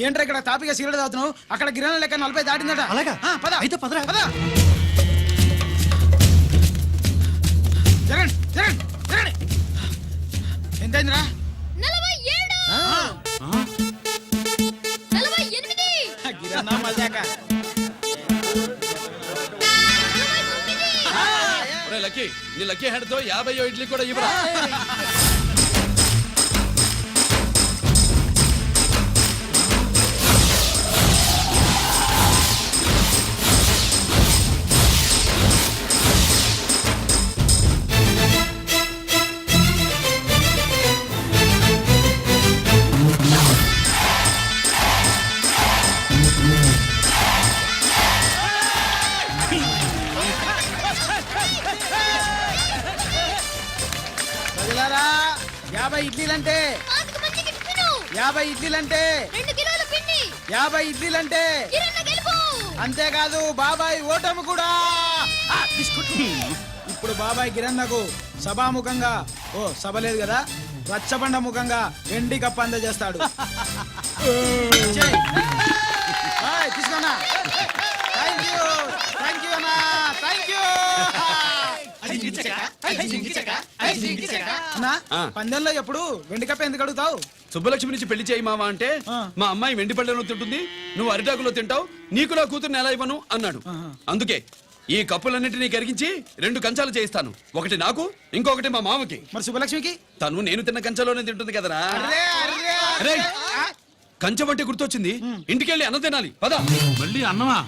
ఏంట్రా ఇక్కడ తాపిగా సిగరెట్ తాగుతున్నావు? అక్కడ గిరాణా లెక్క 40 దాటిందట. అలాగా? పద అయితే పదరా. పద. జరగండి జరగండి జరగండి. ఎంతైందిరా? 47 గిరాణా మజాక. లక్కీ నీ లక్కీ హెడ్ తో 50 ఇడ్లీ కూడా ఇవ్వరా? ప్రజలారా 50 ఇడ్లీలంటే 50 ఇడ్లీలంటే 2 కిలోల పిండి 50 ఇడ్లీలంటే కిరణ్ గెలుపు. అంతేకాదు బాబాయ్ ఓటమి కూడా. ఇప్పుడు బాబాయ్ గిరన్నకు సభాముఖంగా సభ లేదు కదా, రచ్చబండ ముఖంగా వెండి కప్ప అందజేస్తాడు. తీసుకోనా? థ్యాంక్ యూ అన్నా, థ్యాంక్ యూ అన్నా. పందెంలో ఎప్పుడు వెండి కప్ప ఎందుకు అడుగుతావు? సుబ్బలక్ష్మి నుంచి పెళ్లి చేయి మావా అంటే మా అమ్మాయి వెండి పళ్ళలో తింటుంది, నువ్వు అరిటాకులో తింటావు, నీకు నా కూతుర్ని ఎలా ఇవ్వను అన్నాడు. అందుకే ఈ కప్పులన్నింటినీ కరిగించి 2 కంచాలు చేయిస్తాను. ఒకటి నాకు, ఇంకొకటి మా మామకి. మరి శుభలక్ష్మికి? తను నేను తిన్న కంచంలోనే తింటుంది కదరా. కంచం అంటే గుర్తొచ్చింది, ఇంటికెళ్ళి అన్నం తినాలి. పద. మళ్ళీ అన్నమా?